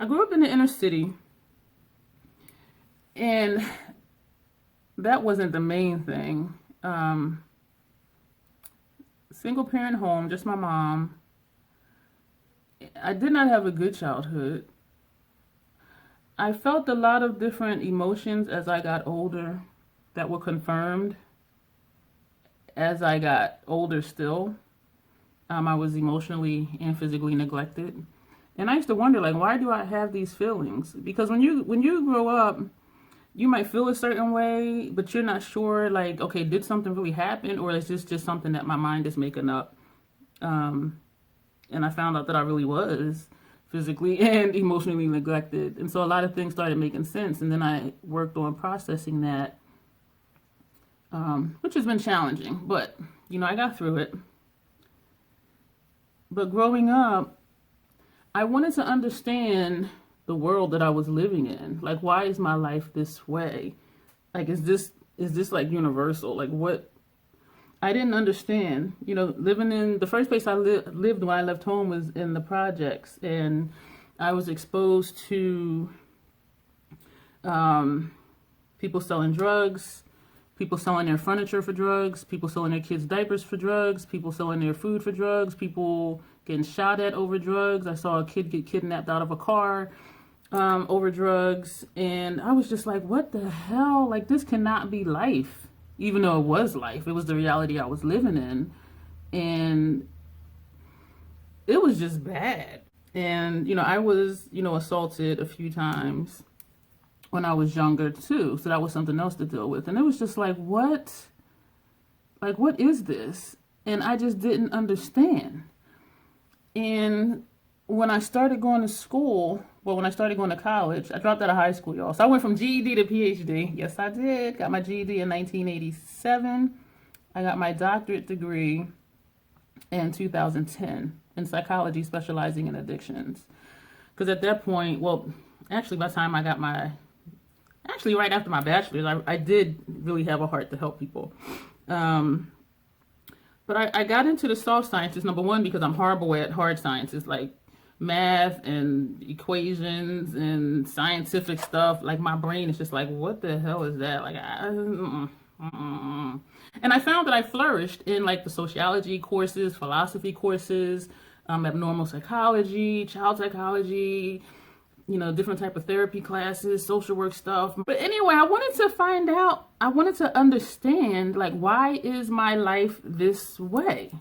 I grew up in the inner city, and that wasn't the main thing. Single parent home, just my mom. I did not have a good childhood. I felt a lot of different emotions as I got older that were confirmed as I got older still. I was emotionally and physically neglected. And I used to wonder, like, why do I have these feelings? Because when you grow up, you might feel a certain way, but you're not sure, like, okay, did something really happen, or is this just something that my mind is making up? Um, and I found out that I really was physically and emotionally neglected. And so a lot of things started making sense. And then I worked on processing that, which has been challenging, but I got through it. But growing up, I wanted to understand the world that I was living in. Like, why is my life this way? Like, is this like universal? Like, what? I didn't understand. Living in the first place I lived when I left home was in the projects, and I was exposed to people selling drugs, people selling their furniture for drugs, people selling their kids' diapers for drugs, people selling their food for drugs, people getting shot at over drugs. I saw a kid get kidnapped out of a car over drugs, and I was just like, what the hell? Like, this cannot be life. Even though it was life, it was the reality I was living in, and it was just bad. And I was assaulted a few times when I was younger too, so that was something else to deal with. And it was just like, what is this? And I just didn't understand. And when I started going to school, when I started going to college, I dropped out of high school, y'all. So I went from GED to PhD. Yes, I did. Got my GED in 1987. I got my doctorate degree in 2010 in psychology, specializing in addictions. Because at that point, well, actually, by the time I got right after my bachelor's, I did really have a heart to help people. But I got into the soft sciences, number one, because I'm horrible at hard sciences, like math and equations and scientific stuff. Like, my brain is just like, what the hell is that? Like, and I found that I flourished in like the sociology courses, philosophy courses, abnormal psychology, child psychology, different type of therapy classes, social work stuff. But anyway, I wanted to understand, like, why is my life this way?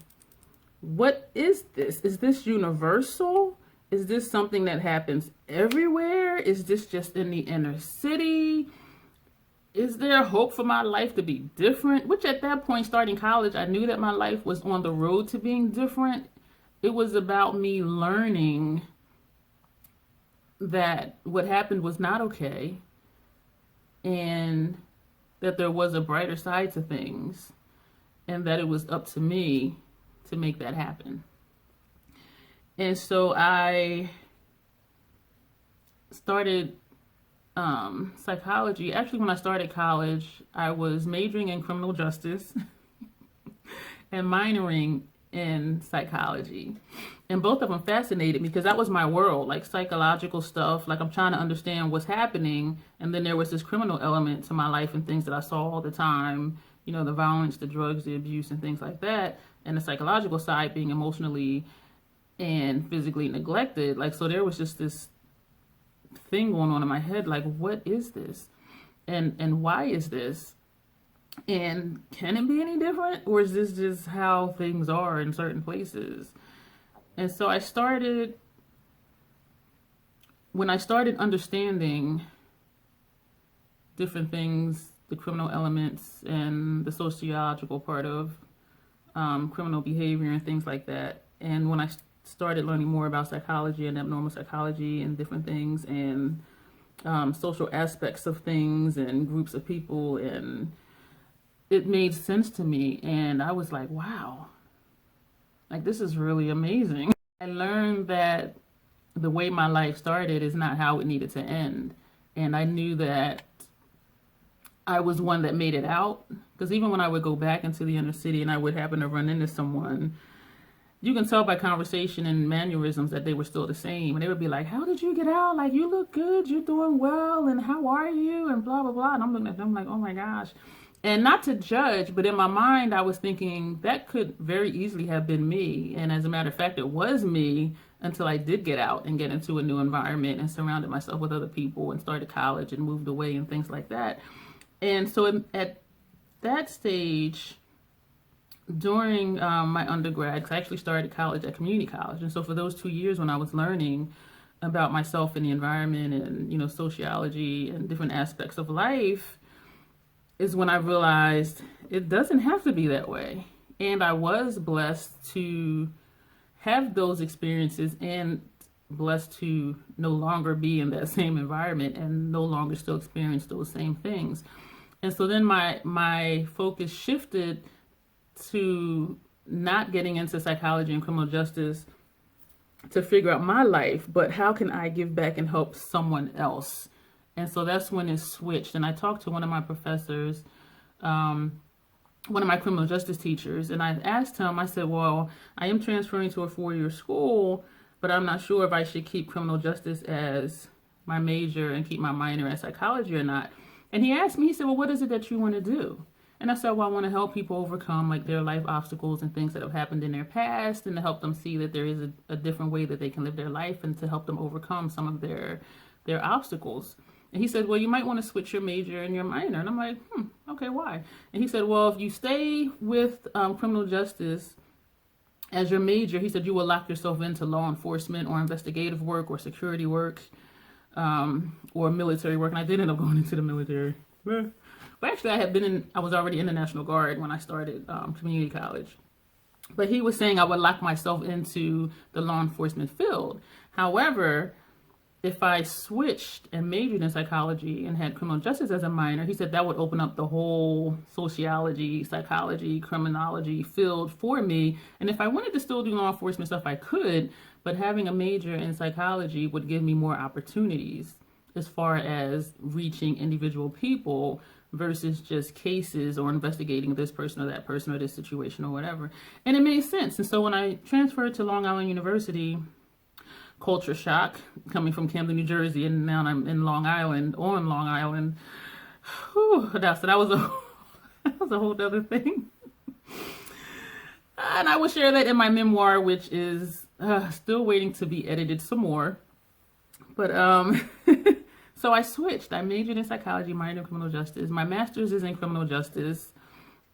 What is this? Is this universal? Is this something that happens everywhere? Is this just in the inner city? Is there hope for my life to be different? Which at that point, starting college, I knew that my life was on the road to being different. It was about me learning that what happened was not okay, and that there was a brighter side to things, and that it was up to me to make that happen. And so I started psychology. Actually, when I started college, I was majoring in criminal justice and minoring in psychology. And both of them fascinated me because that was my world, like psychological stuff. Like, I'm trying to understand what's happening. And then there was this criminal element to my life and things that I saw all the time, the violence, the drugs, the abuse, and things like that. And the psychological side being emotionally and physically neglected. Like, so there was just this thing going on in my head, like, what is this? And why is this? And can it be any different? Or is this just how things are in certain places? And so when I started understanding different things, the criminal elements and the sociological part of criminal behavior and things like that, and when I started learning more about psychology and abnormal psychology and different things, and social aspects of things and groups of people, and it made sense to me. And I was like, wow, like, this is really amazing. I learned that the way my life started is not how it needed to end. And I knew that I was one that made it out. Because even when I would go back into the inner city and I would happen to run into someone, you can tell by conversation and mannerisms that they were still the same. And they would be like, how did you get out? Like, you look good, you're doing well, and how are you? And blah, blah, blah. And I'm looking at them like, oh my gosh. And not to judge, but in my mind, I was thinking that could very easily have been me. And as a matter of fact, it was me until I did get out and get into a new environment and surrounded myself with other people and started college and moved away and things like that. And so at that stage, during my undergrad, because I actually started college at community college. And so for those 2 years when I was learning about myself and the environment and, you know, sociology and different aspects of life, is when I realized it doesn't have to be that way. And I was blessed to have those experiences and blessed to no longer be in that same environment and no longer still experience those same things. And so then my focus shifted to not getting into psychology and criminal justice to figure out my life, but how can I give back and help someone else? And so that's when it switched. And I talked to one of my professors, one of my criminal justice teachers, and I asked him, I said, well, I am transferring to a 4-year school, but I'm not sure if I should keep criminal justice as my major and keep my minor as psychology or not. And he asked me, he said, well, what is it that you want to do? And I said, well, I want to help people overcome like their life obstacles and things that have happened in their past, and to help them see that there is a different way that they can live their life, and to help them overcome some of their obstacles. And he said, well, you might want to switch your major and your minor. And I'm like, okay, why? And he said, well, if you stay with criminal justice as your major, he said, you will lock yourself into law enforcement or investigative work or security work or military work. And I did end up going into the military. But actually, I was already in the National Guard when I started community college. But he was saying I would lock myself into the law enforcement field. However, if I switched and majored in psychology and had criminal justice as a minor, he said that would open up the whole sociology, psychology, criminology field for me. And if I wanted to still do law enforcement stuff, I could, but having a major in psychology would give me more opportunities as far as reaching individual people versus just cases or investigating this person or that person or this situation or whatever. And it made sense. And so when I transferred to Long Island University, culture shock, coming from Camden, New Jersey, and now I'm in Long Island, on Long Island. Whew, so that was a whole other thing. And I will share that in my memoir, which is still waiting to be edited some more. But so I switched. I majored in psychology, minored in criminal justice. My master's is in criminal justice,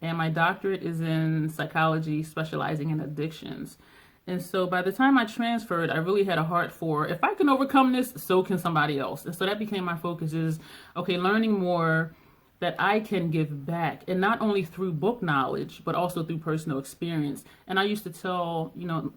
and my doctorate is in psychology, specializing in addictions. And so by the time I transferred, I really had a heart for, if I can overcome this, so can somebody else. And so that became my focus is, okay, learning more that I can give back, and not only through book knowledge, but also through personal experience. And I used to tell,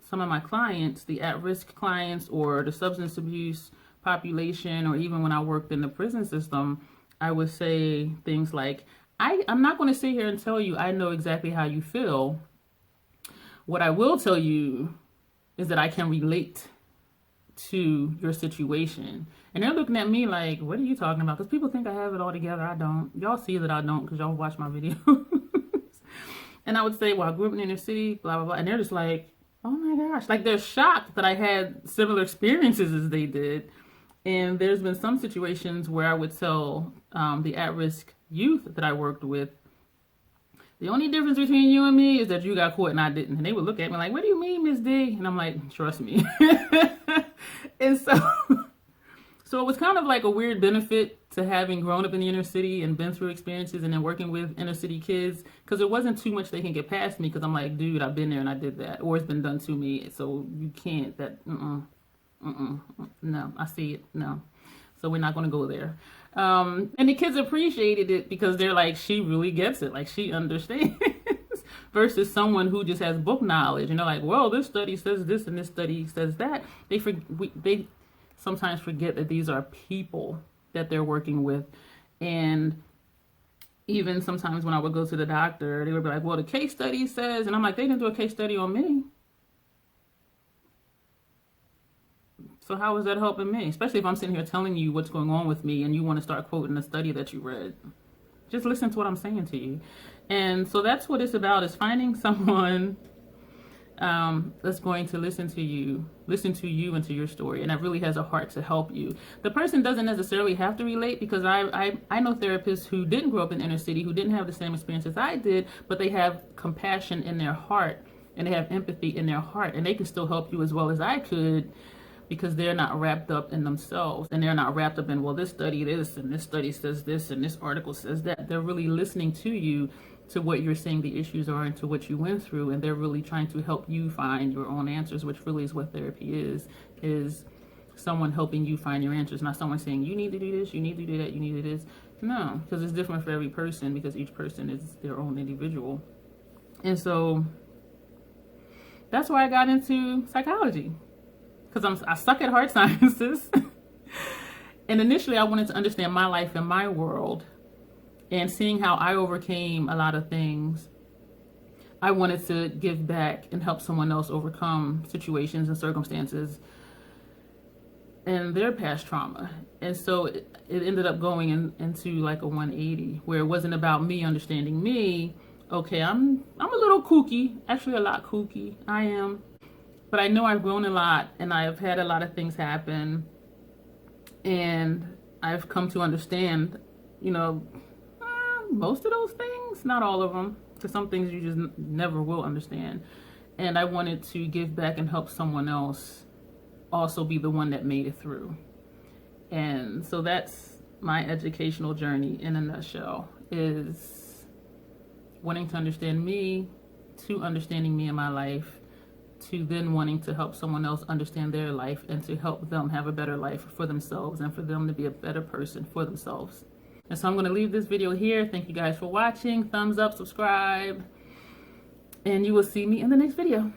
some of my clients, the at-risk clients or the substance abuse population, or even when I worked in the prison system, I would say things like, I'm not going to sit here and tell you I know exactly how you feel. What I will tell you is that I can relate to your situation. And they're looking at me like, what are you talking about? Because people think I have it all together. I don't. Y'all see that I don't because y'all watch my videos. And I would say, well, I grew up in the inner city, blah, blah, blah. And they're just like, oh my gosh. Like, they're shocked that I had similar experiences as they did. And there's been some situations where I would tell the at-risk youth that I worked with, the only difference between you and me is that you got caught and I didn't. And they would look at me like, what do you mean, Miss D? And I'm like, trust me. And so it was kind of like a weird benefit to having grown up in the inner city and been through experiences and then working with inner city kids, because there wasn't too much they can get past me, because I'm like, dude, I've been there and I did that, or it's been done to me. So you can't, no, I see it, no. So we're not going to go there. And the kids appreciated it because they're like, she really gets it. Like, she understands. Versus someone who just has book knowledge. And they're like, well, this study says this and this study says that. They sometimes forget that these are people that they're working with. And even sometimes when I would go to the doctor, they would be like, well, the case study says, and I'm like, they didn't do a case study on me. So how is that helping me? Especially if I'm sitting here telling you what's going on with me and you want to start quoting a study that you read. Just listen to what I'm saying to you. And so that's what it's about, is finding someone that's going to listen to you and to your story, and that really has a heart to help you. The person doesn't necessarily have to relate, because I know therapists who didn't grow up in the inner city, who didn't have the same experience as I did, but they have compassion in their heart and they have empathy in their heart, and they can still help you as well as I could, because they're not wrapped up in themselves, and they're not wrapped up in, well, this study this and this study says this and this article says that. They're really listening to you, to what you're saying the issues are and to what you went through, and they're really trying to help you find your own answers, which really is what therapy is someone helping you find your answers, not someone saying you need to do this, you need to do that, you need to do this. No, because it's different for every person, because each person is their own individual. And so that's why I got into psychology, because I suck at hard sciences. And initially I wanted to understand my life and my world, and seeing how I overcame a lot of things. I wanted to give back and help someone else overcome situations and circumstances and their past trauma. And so it ended up going into like a 180, where it wasn't about me understanding me. Okay, I'm a little kooky, actually a lot kooky, I am. But I know I've grown a lot, and I've had a lot of things happen, and I've come to understand, most of those things, not all of them, because some things you just never will understand. And I wanted to give back and help someone else also be the one that made it through. And so that's my educational journey in a nutshell, is wanting to understand me, to understanding me in my life, to then wanting to help someone else understand their life, and to help them have a better life for themselves, and for them to be a better person for themselves. And so I'm going to leave this video here. Thank you guys for watching. Thumbs up, subscribe, and you will see me in the next video.